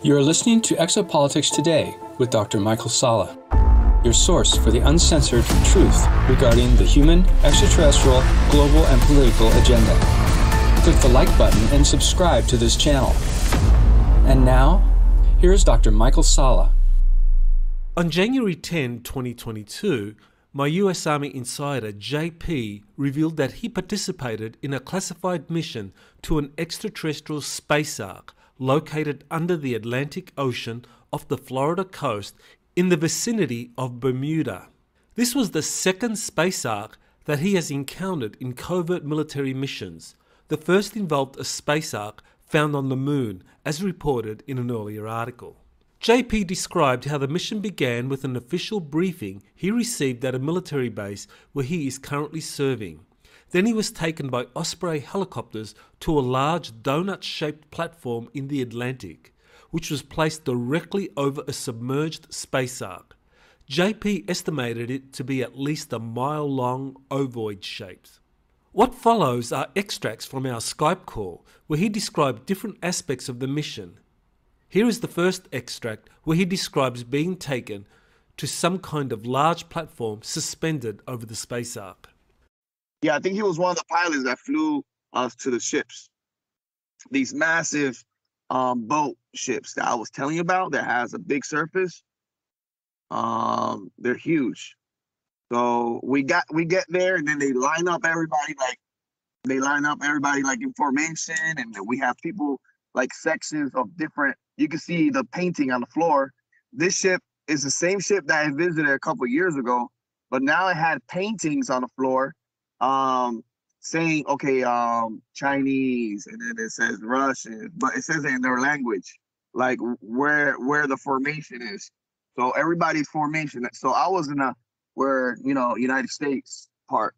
You are listening to Exopolitics Today with Dr. Michael Salla, your source for the uncensored truth regarding the human, extraterrestrial, global, and political agenda. Click the like button and subscribe to this channel. And now, here's Dr. Michael Salla. On January 10, 2022, my US Army insider JP revealed that he participated in a classified mission to an extraterrestrial space ark located under the Atlantic Ocean off the Florida coast in the vicinity of Bermuda. This was the second space ark that he has encountered in covert military missions. The first involved a space ark found on the moon, as reported in an earlier article. JP described how the mission began with an official briefing he received at a military base where he is currently serving. Then he was taken by Osprey helicopters to a large donut-shaped platform in the Atlantic, which was placed directly over a submerged space ark. JP estimated it to be at least a mile long, ovoid shaped. What follows are extracts from our Skype call where he described different aspects of the mission. Here is the first extract where he describes being taken to some kind of large platform suspended over the space ark. Yeah, I think he was one of the pilots that flew us to the ships. These massive boat ships that I was telling you about that has a big surface. They're huge. So we get there and then they line up everybody like in formation, and we have people like sections of different. You can see the painting on the floor. This ship is the same ship that I visited a couple of years ago, but now it had paintings on the floor saying, okay, Chinese, and then it says Russian, but it says it in their language, like where the formation is. So everybody's formation. So I was in United States part,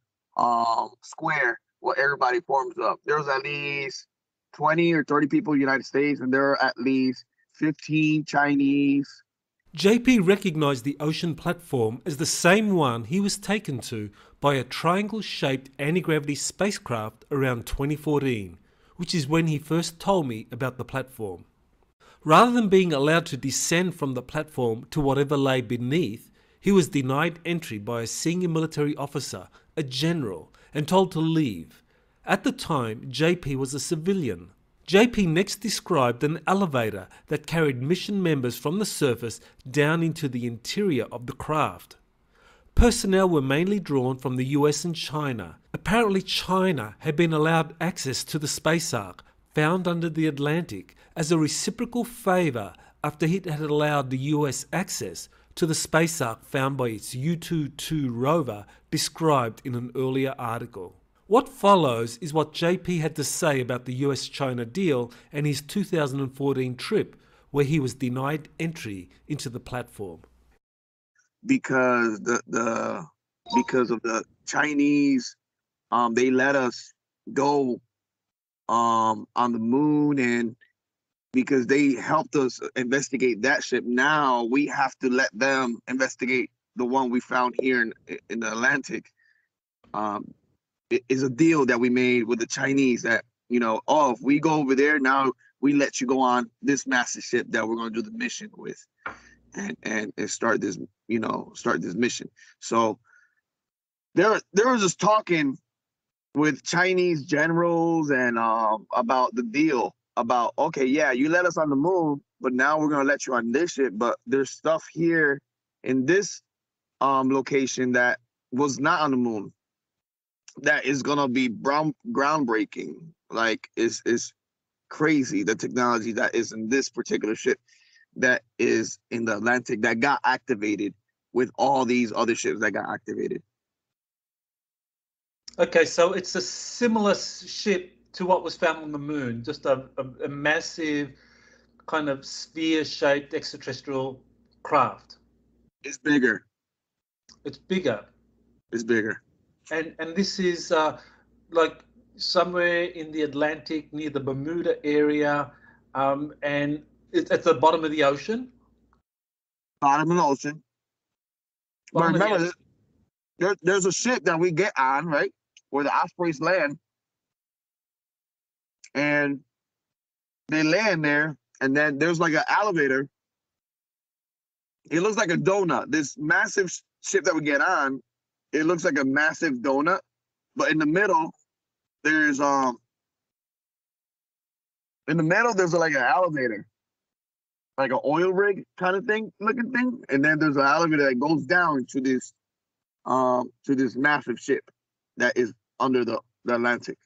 square, where everybody forms up. There's at least 20 or 30 people in the United States, and there are at least 15 Chinese. JP recognized the ocean platform as the same one he was taken to by a triangle-shaped anti-gravity spacecraft around 2014, which is when he first told me about the platform. Rather than being allowed to descend from the platform to whatever lay beneath, he was denied entry by a senior military officer, a general, and told to leave. At the time, JP was a civilian. JP next described an elevator that carried mission members from the surface down into the interior of the craft. Personnel were mainly drawn from the US and China. Apparently China had been allowed access to the space ark found under the Atlantic as a reciprocal favour after it had allowed the US access to the space ark found by its U-22 rover described in an earlier article. What follows is what JP had to say about the US-China deal and his 2014 trip, where he was denied entry into the platform. Because because of the Chinese, they let us go on the moon, and because they helped us investigate that ship, now we have to let them investigate the one we found here in the Atlantic. It is a deal that we made with the Chinese that, if we go over there, now we let you go on this massive ship that we're going to do the mission with and start this mission. So there was just talking with Chinese generals and about the deal about, okay, yeah, you let us on the moon, but now we're going to let you on this ship. But there's stuff here in this location that was not on the moon that is gonna be groundbreaking. Like it's crazy, the technology that is in this particular ship that is in the Atlantic that got activated with all these other ships that got activated. Okay, so it's a similar ship to what was found on the moon, just a massive kind of sphere-shaped extraterrestrial craft. It's bigger. It's bigger. It's bigger. And this is like somewhere in the Atlantic near the Bermuda area, and it's at the bottom of the ocean. Bottom of the ocean. But remember, there's a ship that we get on, right, where the Ospreys land, and they land there, And then there's like an elevator. It looks like a donut. This massive ship that we get on, it looks like a massive donut, but in the middle, there's like an elevator, like an oil rig kind of thing, looking thing. And then there's an elevator that goes down to this massive ship that is under the Atlantic.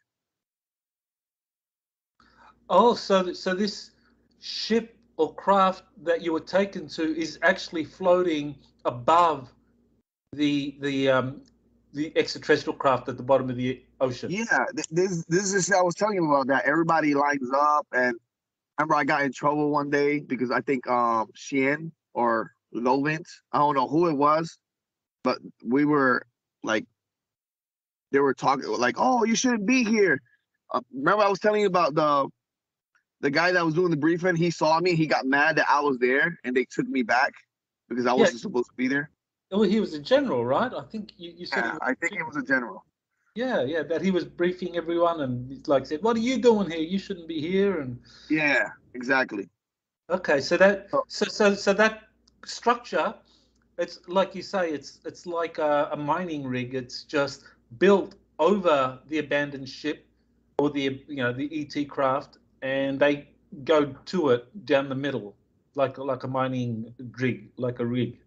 Oh, so this ship or craft that you were taken to is actually floating above the extraterrestrial craft at the bottom of the ocean. Yeah, this is I was telling you about that. Everybody lines up, and I remember I got in trouble one day because I think Shien or Lovint, I don't know who it was, but we were like, they were talking like, "Oh, you shouldn't be here." Remember I was telling you about the guy that was doing the briefing? He saw me, he got mad that I was there, and they took me back because I wasn't supposed to be there. Well, he was a general, right? I think you said. Yeah, I think he was a general. Yeah, that he was briefing everyone and like said, "What are you doing here? You shouldn't be here." And yeah, exactly. Okay, so that so that structure, it's like you say, it's like a mining rig. It's just built over the abandoned ship or the ET craft, and they go to it down the middle, like a mining rig, like a rig.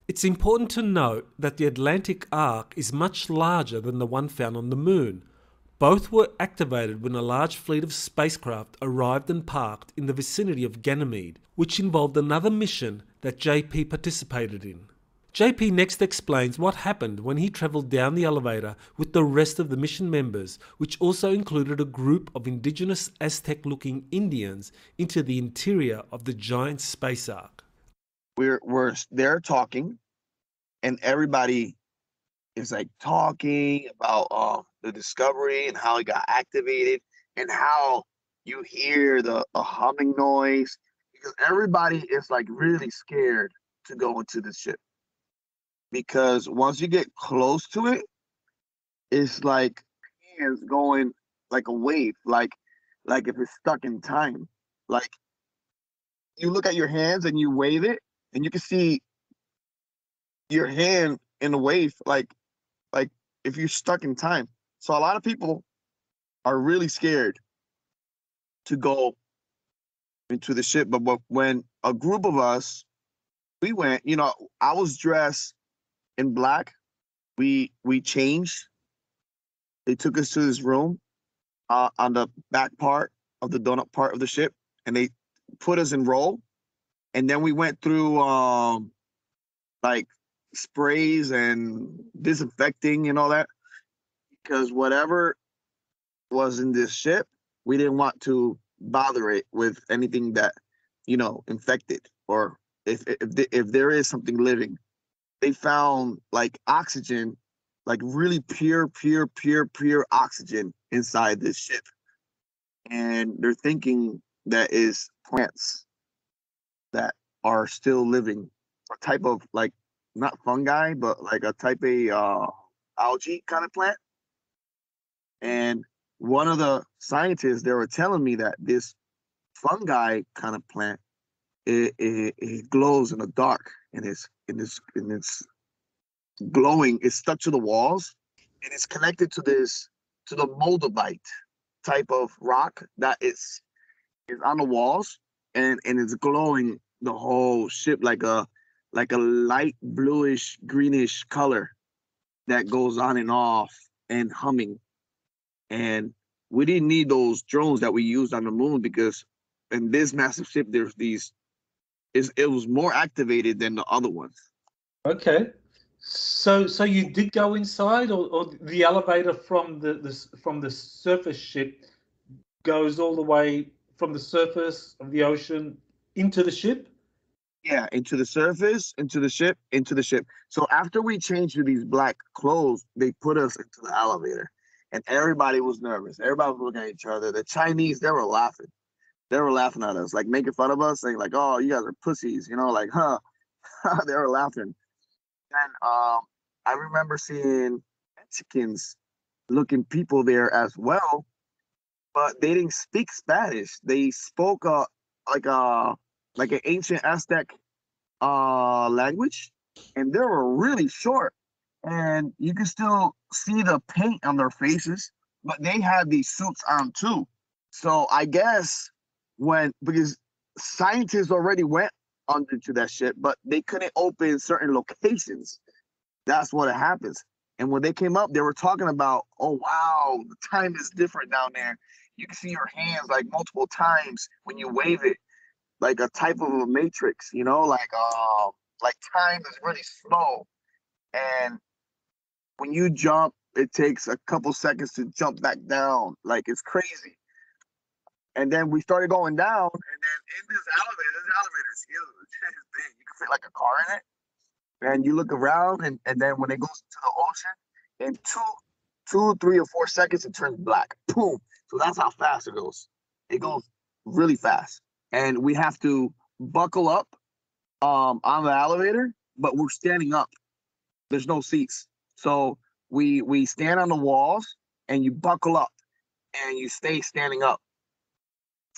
It's important to note that the Atlantic Arc is much larger than the one found on the Moon. Both were activated when a large fleet of spacecraft arrived and parked in the vicinity of Ganymede, which involved another mission that JP participated in. JP next explains what happened when he travelled down the elevator with the rest of the mission members, which also included a group of indigenous Aztec-looking Indians, into the interior of the giant space ark. We're there talking, and everybody is like talking about the discovery and how it got activated and how you hear a humming noise, because everybody is like really scared to go into the ship, because once you get close to it, it's like hands going like a wave, like if it's stuck in time. Like you look at your hands and you wave it, and you can see your hand in a wave, like if you're stuck in time. So a lot of people are really scared to go into the ship. But when a group of us, we went, I was dressed in black. We changed. They took us to this room on the back part of the donut part of the ship, and they put us in roll. And then we went through like sprays and disinfecting and all that, because whatever was in this ship, we didn't want to bother it with anything that, infected, or if there is something living. They found like oxygen, like really pure oxygen inside this ship. And they're thinking that is plants that are still living, a type of like, not fungi, but like a type of algae kind of plant. And one of the scientists, they were telling me that this fungi kind of plant, it glows in the dark, and it's glowing. It's stuck to the walls, and it's connected to the moldavite type of rock that is on the walls, and it's glowing the whole ship like a light bluish greenish color that goes on and off and humming. And we didn't need those drones that we used on the moon, because in this massive ship there's it was more activated than the other ones. Okay, so you did go inside, or the elevator from the surface ship goes all the way from the surface of the ocean into the ship? Yeah, into the surface, into the ship. So after we changed to these black clothes, they put us into the elevator, and everybody was nervous. Everybody was looking at each other. The Chinese, they were laughing. They were laughing at us, like making fun of us, saying like, "Oh, you guys are pussies," like, huh? They were laughing. And I remember seeing Mexicans looking people there as well, but they didn't speak Spanish. They spoke like a like an ancient Aztec language, and they were really short, and you can still see the paint on their faces, but they had these suits on too. So I guess because scientists already went under to that shit, but they couldn't open certain locations. That's what happens. And when they came up, they were talking about, oh wow, the time is different down there. You can see your hands like multiple times when you wave it, like a type of a matrix, like time is really slow. And when you jump, it takes a couple seconds to jump back down. Like it's crazy. And then we started going down, and then in this elevator is huge. It's big. You can fit like a car in it. And you look around, and then when it goes into the ocean, in two, 3 or 4 seconds, it turns black. Boom. So that's how fast it goes. It goes really fast. And we have to buckle up on the elevator, but we're standing up. There's no seats. So we stand on the walls, and you buckle up, and you stay standing up.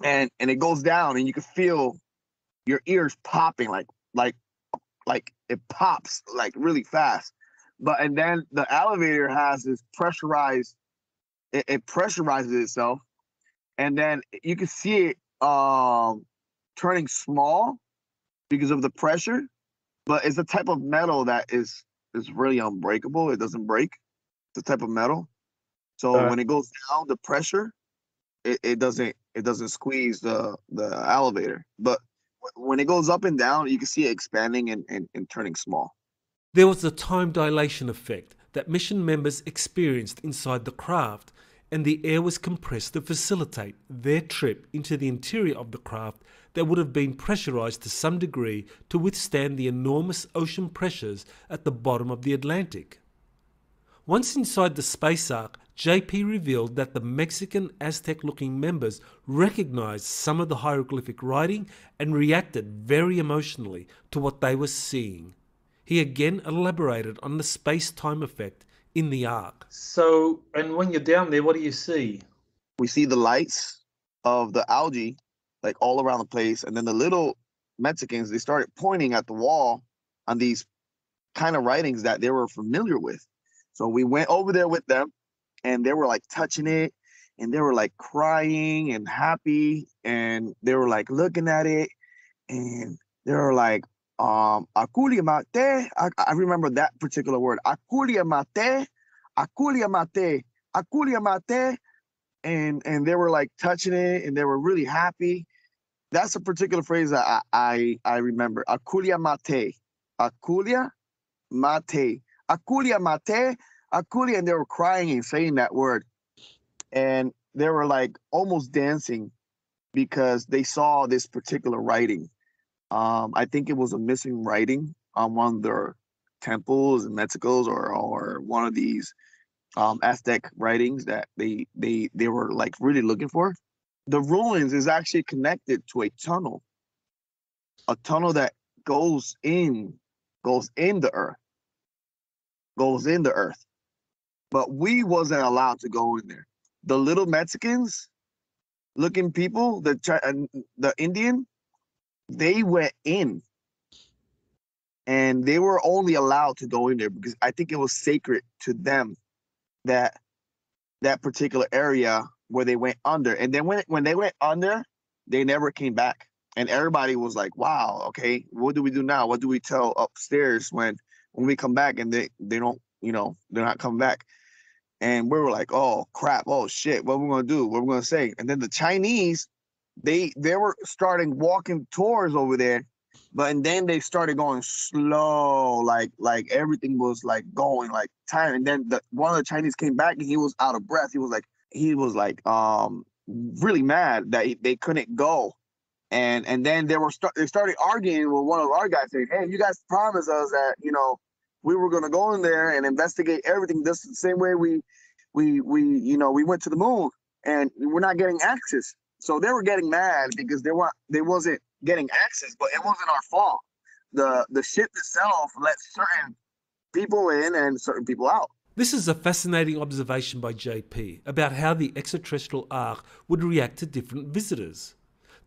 And it goes down, and you can feel your ears popping like it pops like really fast. And then the elevator has this pressurized, it pressurizes itself, and then you can see it turning small because of the pressure. But it's a type of metal that is really unbreakable. It doesn't break. It's a type of metal. So when it goes down, the pressure, it doesn't squeeze the elevator. But when it goes up and down, you can see it expanding and turning small. There was a time dilation effect that mission members experienced inside the craft, and the air was compressed to facilitate their trip into the interior of the craft that would have been pressurized to some degree to withstand the enormous ocean pressures at the bottom of the Atlantic. Once inside the space ark, JP revealed that the Mexican Aztec-looking members recognized some of the hieroglyphic writing and reacted very emotionally to what they were seeing. He again elaborated on the space-time effect in the ark. So, and when you're down there, what do you see? We see the lights of the algae like all around the place, and then the little Mexicans, they started pointing at the wall on these kind of writings that they were familiar with. So we went over there with them, and they were like touching it, and they were like crying and happy, and they were like looking at it, and they were like, "Akulia mate." I remember that particular word, "Akulia mate, akulia mate, akulia mate," and they were like touching it, and they were really happy. That's a particular phrase that I remember. "Akulia mate, akulia mate, akulia mate." Akulia, and they were crying and saying that word, and they were like almost dancing because they saw this particular writing. I think it was a missing writing on one of their temples in Mexico, or one of these Aztec writings that they were like really looking for. The ruins is actually connected to a tunnel that goes in the earth. But we wasn't allowed to go in there. The little Mexicans looking people, the Indian, they went in, and they were only allowed to go in there because I think it was sacred to them, that particular area where they went under. And then when they went under, they never came back. And everybody was like, wow, okay, what do we do now? What do we tell upstairs when we come back and they don't, they're not coming back? And we were like, oh crap, oh shit, what are we gonna do? What are we gonna say? And then the Chinese, they were starting walking towards over there, and then they started going slow, like everything was like going like tired. And then one of the Chinese came back, and he was out of breath. He was like really mad that they couldn't go. And then they started arguing with one of our guys, saying, hey, you guys promised us that we were going to go in there and investigate everything just the same way we went to the moon, and we're not getting access. So they were getting mad because they wasn't getting access, but it wasn't our fault. The ship itself let certain people in and certain people out. This is a fascinating observation by JP about how the extraterrestrial ark would react to different visitors.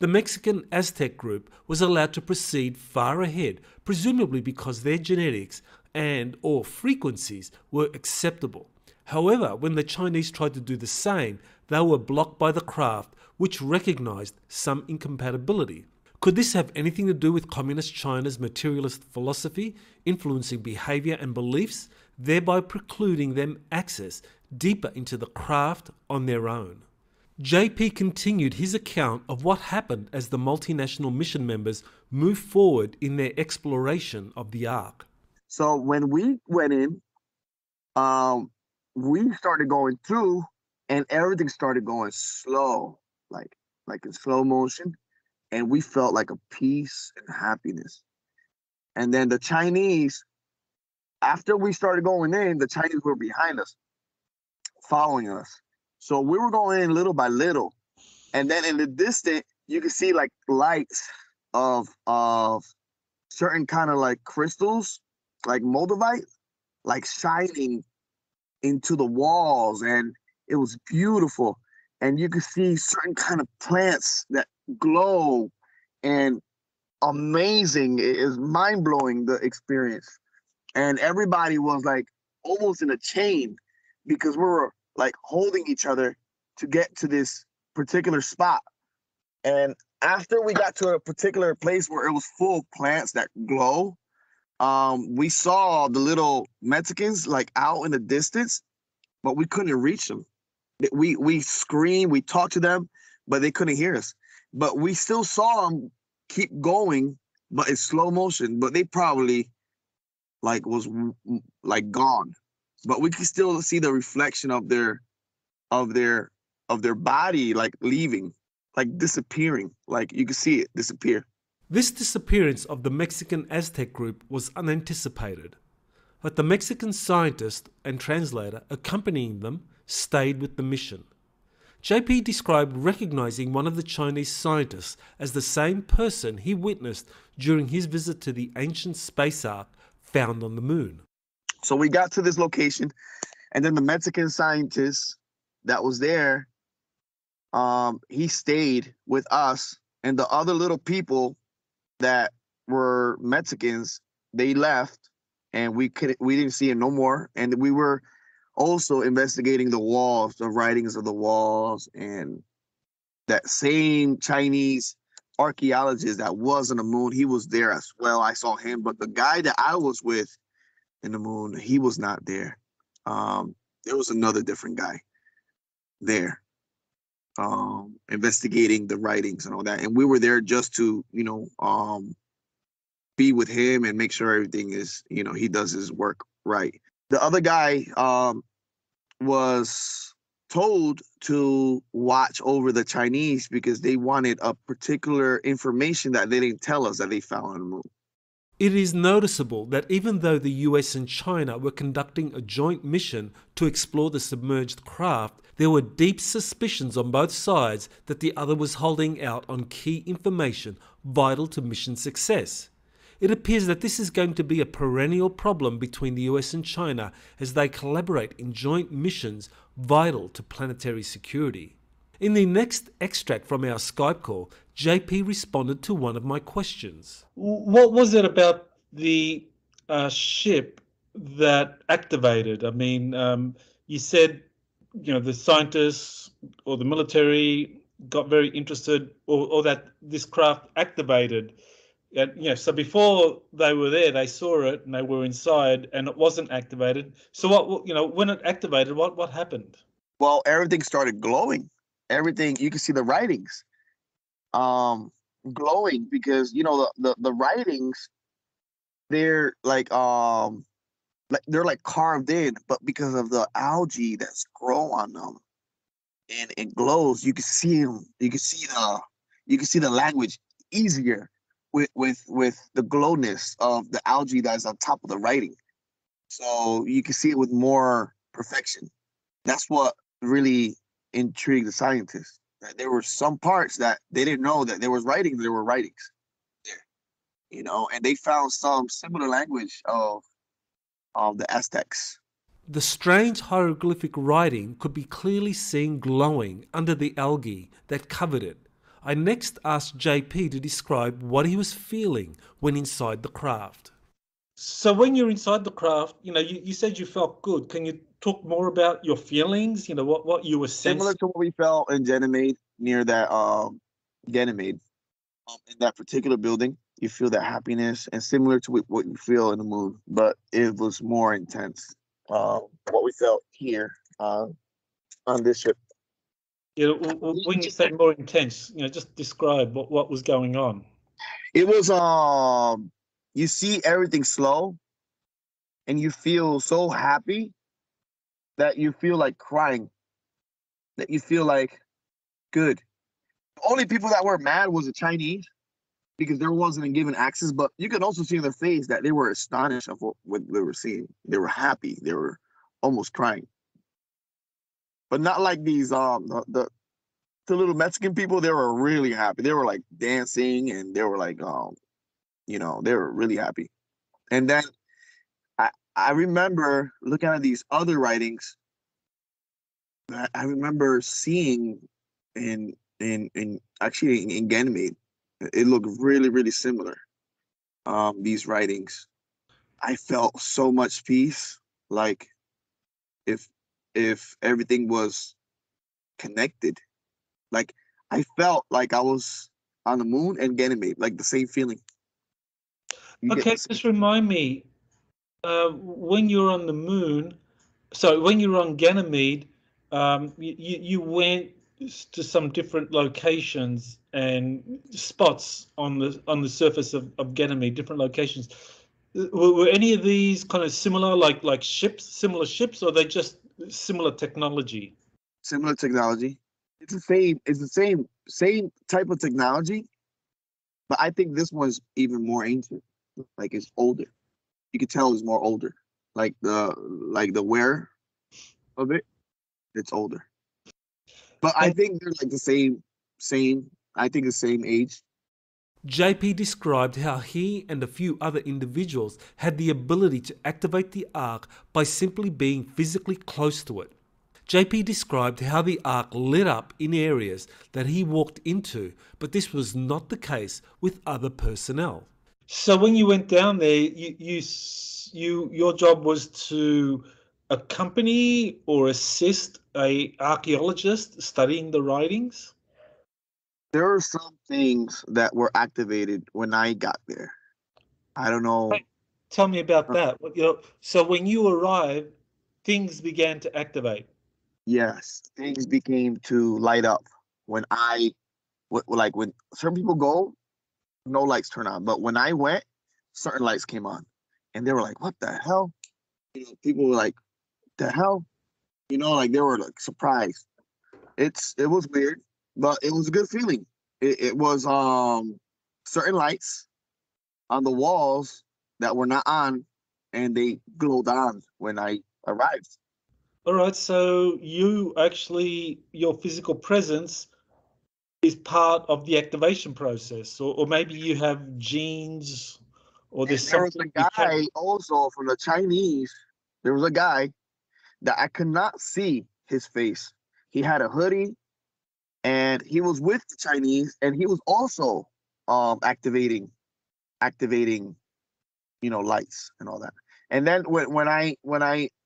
The Mexican Aztec group was allowed to proceed far ahead, presumably because their genetics and/or frequencies were acceptable. However, when the Chinese tried to do the same, they were blocked by the craft, which recognized some incompatibility. Could this have anything to do with Communist China's materialist philosophy influencing behavior and beliefs, thereby precluding them access deeper into the craft on their own? JP continued his account of what happened as the multinational mission members moved forward in their exploration of the Ark. So when we went in, we started going through, and everything started going slow, like in slow motion, and we felt like a peace and happiness. And then the Chinese, after we started going in, the Chinese were behind us, following us. So we were going in little by little. And then in the distance, you could see like lights of certain kind of like crystals, like moldavite, like shining into the walls. And it was beautiful. And you could see certain kind of plants that glow, and amazing. It is mind-blowing, the experience. And everybody was like almost in a chain because we were like holding each other to get to this particular spot. And after we got to a particular place where it was full of plants that glow, we saw the little Mexicans like out in the distance, but we couldn't reach them. We screamed, we talked to them, but they couldn't hear us. But we still saw them keep going, but in slow motion. But they probably like was like gone. But we could still see the reflection of their body like leaving, like disappearing. Like you could see it disappear. This disappearance of the Mexican Aztec group was unanticipated, but the Mexican scientist and translator accompanying them stayed with the mission. JP described recognizing one of the Chinese scientists as the same person he witnessed during his visit to the ancient space ark found on the moon. So we got to this location, and then the Mexican scientist that was there, he stayed with us, and the other little people that were Mexicans, they left, and we didn't see it no more. And we were also investigating the walls, the writings of the walls, and that same Chinese archaeologist that was on the moon, he was there as well. I saw him, but the guy that I was with in the moon, he was not there. There was another different guy there, investigating the writings and all that. And we were there just to, be with him and make sure everything is, he does his work right. The other guy was told to watch over the Chinese because they wanted a particular information that they didn't tell us that they found on the moon. It is noticeable that even though the US and China were conducting a joint mission to explore the submerged craft, there were deep suspicions on both sides that the other was holding out on key information vital to mission success. It appears that this is going to be a perennial problem between the US and China as they collaborate in joint missions vital to planetary security. In the next extract from our Skype call, JP responded to one of my questions. What was it about the ship that activated? I mean, you said, the scientists or the military got very interested, or that this craft activated. And, so before they were there, they saw it and they were inside, and it wasn't activated. So when it activated, what happened? Well, everything started glowing. Everything, you can see the writings glowing because the writings, they're like they're like carved in, but because of the algae that's grow on them and it glows, you can see them. You can see the language easier with the glowness of the algae that's on top of the writing. So you can see it with more perfection. That's what really intrigued the scientists. That there were some parts that they didn't know that there were writings there, and they found some similar language of the Aztecs. The strange hieroglyphic writing could be clearly seen glowing under the algae that covered it. I next asked JP to describe what he was feeling when inside the craft. So when you're inside the craft, you said you felt good. Can you talk more about your feelings? What you were sensing? Similar to what we felt in Ganymede, near that Ganymede. In that particular building, you feel that happiness, and similar to what you feel in the moon, but it was more intense. What we felt here on this ship. When you say more intense, just describe what was going on. It was you see everything slow, and you feel so happy that you feel like crying, that you feel like good. The only people that were mad was the Chinese, because there wasn't given access, but you could also see in their face that they were astonished of what they were seeing. They were happy. They were almost crying. But not like these the little Mexican people. They were really happy. They were like dancing, and they were like they were really happy. And then I remember looking at these other writings that I remember seeing in Ganymede. It looked really, really similar. These writings, I felt so much peace, like if everything was connected. Like I felt like I was on the moon and Ganymede, like the same feeling. Okay, just remind me, when you're on the moon, so when you're on Ganymede, you went to some different locations and spots on the surface of Ganymede, different locations. Were any of these kind of similar, like ships, similar ships, or are they just similar technology? Similar technology. It's the same type of technology, but I think this one's even more ancient. Like it's older. You could tell it's more older. Like the wear of it, it's older. But I think they're like the same. I think the same age. JP described how he and a few other individuals had the ability to activate the Ark by simply being physically close to it. JP described how the Ark lit up in areas that he walked into, but this was not the case with other personnel. So when you went down there, your job was to accompany or assist an archaeologist studying the writings? There are some things that were activated when I got there. I don't know. Hey, tell me about that. So when you arrived, things began to activate. Yes, things began to light up when when certain people go, no lights turn on. But when I went, certain lights came on, and they were like, "What the hell?" People were like, "The hell?" Like they were like surprised. It was weird, but it was a good feeling. It was certain lights on the walls that were not on, and they glowed on when I arrived. All right, so your physical presence is part of the activation process, or maybe you have genes, or there's There was something. a guy also from the Chinese. There was a guy that I could not see his face. He had a hoodie, and he was with the Chinese, and he was also activating lights and all that. And then when I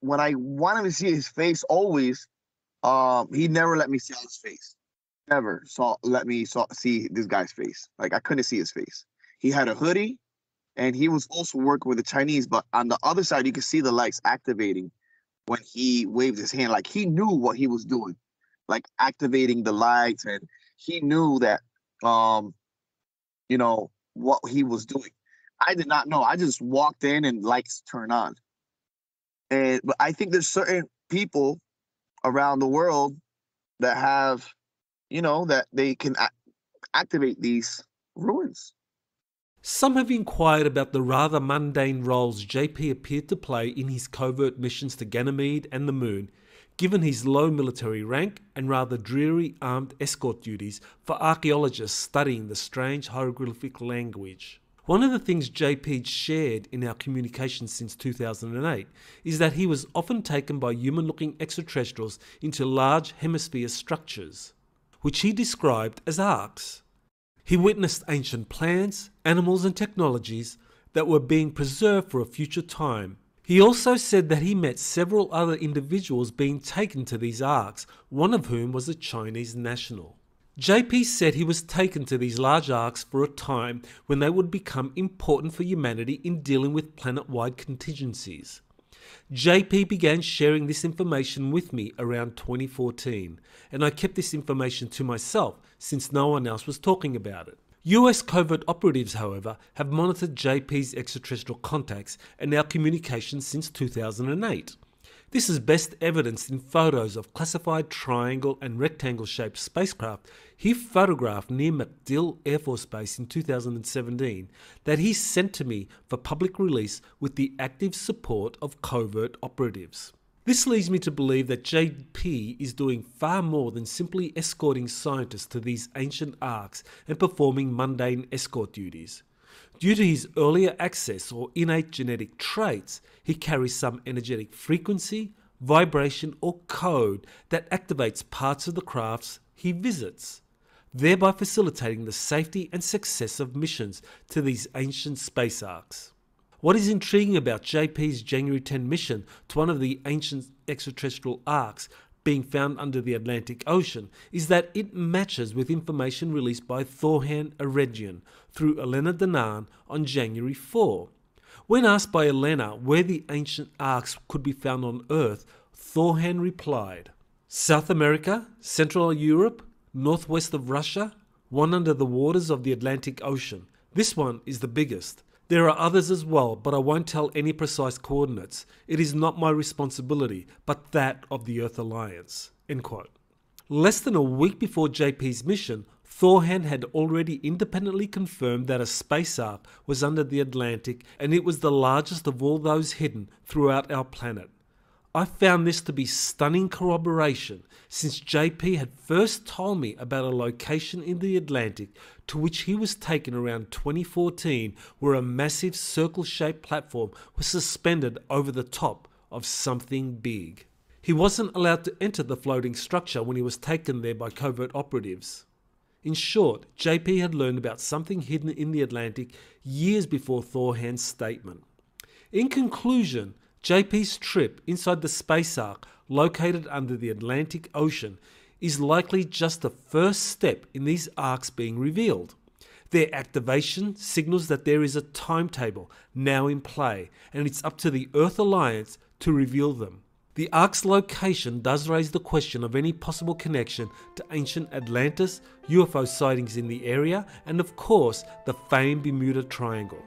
wanted to see his face, always he never let me see his face. Never let me see this guy's face. Like I couldn't see his face. He had a hoodie, and he was also working with the Chinese, but on the other side you could see the lights activating when he waved his hand. Like he knew what he was doing, like activating the lights, and he knew that what he was doing. I did not know. I just walked in and lights turned on. But I think there's certain people around the world that have, that they can activate these ruins. Some have inquired about the rather mundane roles JP appeared to play in his covert missions to Ganymede and the Moon, given his low military rank and rather dreary armed escort duties for archaeologists studying the strange hieroglyphic language. One of the things JP shared in our communications since 2008 is that he was often taken by human-looking extraterrestrials into large hemisphere structures, which he described as arcs. He witnessed ancient plants, animals and technologies that were being preserved for a future time. He also said that he met several other individuals being taken to these arcs, one of whom was a Chinese national. JP said he was taken to these large arcs for a time when they would become important for humanity in dealing with planet-wide contingencies. JP began sharing this information with me around 2014, and I kept this information to myself since no one else was talking about it. US covert operatives, however, have monitored JP's extraterrestrial contacts and our communications since 2008. This is best evidenced in photos of classified triangle and rectangle-shaped spacecraft he photographed near MacDill Air Force Base in 2017 that he sent to me for public release with the active support of covert operatives. This leads me to believe that JP is doing far more than simply escorting scientists to these ancient arcs and performing mundane escort duties. Due to his earlier access or innate genetic traits, he carries some energetic frequency, vibration or code that activates parts of the crafts he visits, thereby facilitating the safety and success of missions to these ancient space arcs. What is intriguing about JP's January 10 mission to one of the ancient extraterrestrial arcs being found under the Atlantic Ocean is that it matches with information released by Thorhan Eredjian through Elena Danan on January 4. When asked by Elena where the ancient arcs could be found on Earth, Thorhan replied, South America, Central Europe, northwest of Russia, one under the waters of the Atlantic Ocean. This one is the biggest. There are others as well, but I won't tell any precise coordinates. It is not my responsibility, but that of the Earth Alliance." End quote. Less than a week before JP's mission, Thorhan had already independently confirmed that a space arc was under the Atlantic and it was the largest of all those hidden throughout our planet. I found this to be stunning corroboration since JP had first told me about a location in the Atlantic to which he was taken around 2014 where a massive circle-shaped platform was suspended over the top of something big. He wasn't allowed to enter the floating structure when he was taken there by covert operatives. In short, JP had learned about something hidden in the Atlantic years before Thorhan's statement. In conclusion, JP's trip inside the space arc located under the Atlantic Ocean is likely just the first step in these arcs being revealed. Their activation signals that there is a timetable now in play, and it's up to the Earth Alliance to reveal them. The ark's location does raise the question of any possible connection to ancient Atlantis, UFO sightings in the area, and of course the famed Bermuda Triangle.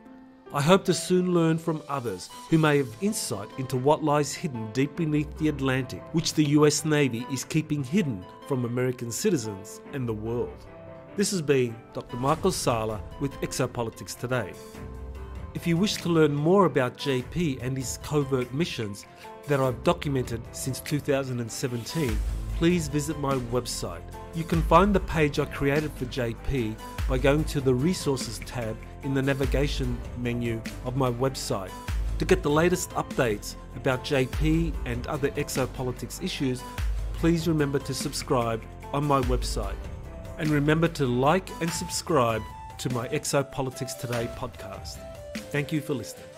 I hope to soon learn from others who may have insight into what lies hidden deep beneath the Atlantic, which the US Navy is keeping hidden from American citizens and the world. This has been Dr. Michael Salla with Exopolitics Today. If you wish to learn more about JP and his covert missions that I've documented since 2017, please visit my website. You can find the page I created for JP by going to the Resources tab in the navigation menu of my website. To get the latest updates about JP and other exopolitics issues, please remember to subscribe on my website. And remember to like and subscribe to my Exopolitics Today podcast. Thank you for listening.